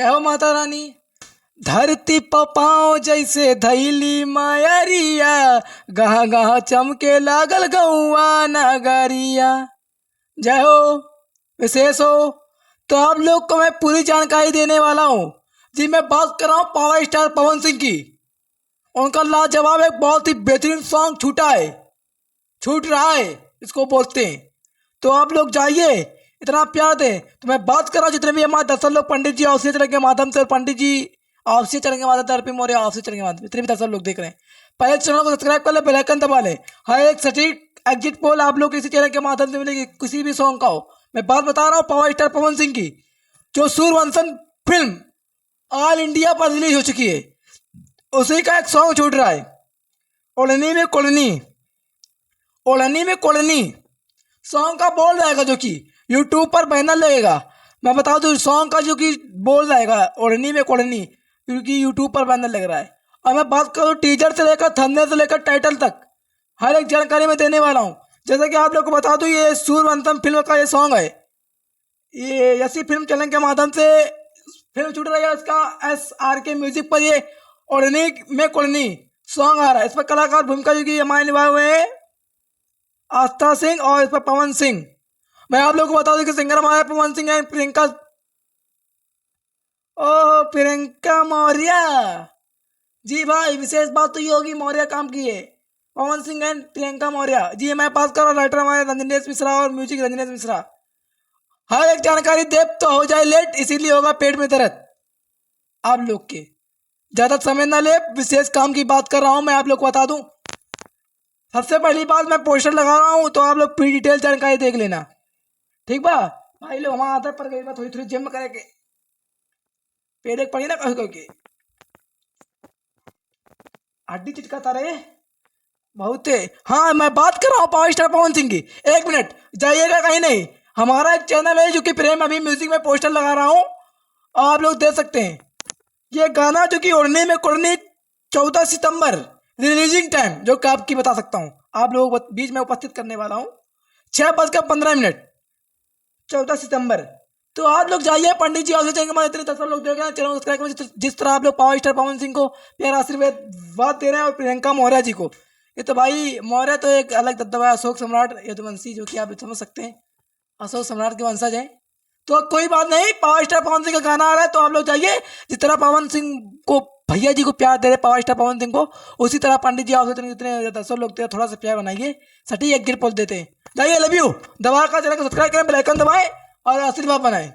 जय हो माता रानी। धरती पपाओ जैसे धैली मायरिया, गहा गहा चमके लागल गौआ नगरिया। जय हो, विशेष हो। तो आप लोग को मैं पूरी जानकारी देने वाला हूँ जी। मैं बात कर रहा हूँ पावर स्टार पवन सिंह की। उनका लाजवाब एक बहुत ही बेहतरीन सॉन्ग छूट रहा है, इसको बोलते हैं। तो आप लोग जाइए, इतना प्यार दें। तो मैं बात कर रहा हूँ जितने भी हमारे दर्शक लोग पंडित जी ऑफिस चैनल के माध्यम से और पंडित जी ऑफिस चैनल के माध्यम से अर्पी मौर्य ऑफिस चैनल के माध्यम से जितने भी दर्शक लोग देख रहे हैं, पहले चैनल को सब्सक्राइब कर ले, बेल आइकन दबा ले। हर एक सटीक एग्जिट पोल आप लोग इसी चैनल के माध्यम से मिलेगी, किसी भी सॉन्ग का हो। मैं बात बता रहा हूँ पावर स्टार पवन सिंह की, जो सूर्यवंशम फिल्म ऑल इंडिया पर रिलीज हो चुकी है, उसी का एक सॉन्ग छूट रहा है। ओढ़नी में कोढ़नी, ओढ़नी में कोढ़नी सॉन्ग का बोल रहेगा, जो कि यूट्यूब पर बैनर लगेगा। मैं बता दूं सॉन्ग का जो कि बोल रहेगा ओढ़नी में कोढ़नी, क्योंकि यूट्यूब पर बैनर लग रहा है। और मैं बात करूँ टीजर से लेकर थंबनेल से लेकर टाइटल तक हर एक जानकारी मैं देने वाला हूँ। जैसे कि आप लोग को बता दूं, ये सूर्यवंशम फिल्म का ये सॉन्ग है। ये यसी फिल्म चैनल के माध्यम से फिल्म छूट रही है, इसका SRK म्यूजिक पर ये ओढ़नी में कोढ़नी सॉन्ग आ रहा है। इस पर कलाकार भूमिका जो कि हमारे निभाए हुए हैं आस्था सिंह और इस पर पवन सिंह। मैं आप लोगों को बता दूं कि सिंगर हमारे पवन सिंह एंड प्रियंका, ओह प्रियंका मौर्य जी। भाई विशेष बात तो ये होगी, मौर्य काम की है, पवन सिंह एंड प्रियंका मौर्य जी। मैं बात कर रहा हूँ राइटर हमारे रंजनेश मिश्रा और म्यूजिक रंजनेश मिश्रा। हर एक जानकारी दे तो हो जाए लेट, इसीलिए होगा पेट में दर्द आप लोग के। ज्यादा समय ना ले, विशेष काम की बात कर रहा हूँ। मैं आप लोग को बता दूं, सबसे पहली बात मैं पोस्टर लगा रहा हूँ, तो आप लोग पूरी डिटेल जानकारी देख लेना, ठीक बा भाई लोग। हमारा आदत पर गई थोड़ी थोड़ी जिम करेंगे, पेट एक पड़ी ना कह के हड्डी चिटकाता रहे बहुत है। हाँ, मैं बात कर रहा हूँ पावर स्टार पवन सिंह की। एक मिनट जाइएगा कहीं नहीं, हमारा एक चैनल है जो कि प्रेम अभी म्यूजिक में पोस्टर लगा रहा हूँ, आप लोग देख सकते हैं। ये गाना जो कि ओढ़नी में कोढ़नी 14 सितंबर रिलीजिंग टाइम जो कि आपकी बता सकता हूँ, आप लोगों को बीच में उपस्थित करने वाला हूँ 6:15 14 सितंबर। तो आप लोग जाइए पंडित जी ऑफिस चैनल, इतने दर्शक लोग देख रहे हैं, चैनल सब्सक्राइब करें। जिस तरह आप लोग पावर स्टार पवन सिंह को प्यार आशीर्वाद दे रहे हैं और प्रियंका मौर्य जी को, ये तो भाई मौर्य तो एक अलग दबदबा है, अशोक सम्राट यदुवंशी जो कि आप समझ सकते हैं, अशोक सम्राट के वंशज हैं। तो कोई बात नहीं, पावर स्टार पवन सिंह का गाना आ रहा है, तो आप लोग जाइए। जिस तरह पवन सिंह को भैया जी को प्यार दे रहे पावर स्टार पवन सिंह को, उसी तरह पंडित जी आप जितने दर्शक लोग थे थोड़ा सा प्यार बनाइए, सटी एक गिर पोल देते हैं। जाइए, लव यू। दबा का चैनल को सब्सक्राइब करें, बेल आइकन दबाएं और आशीर्वाद बनाएं।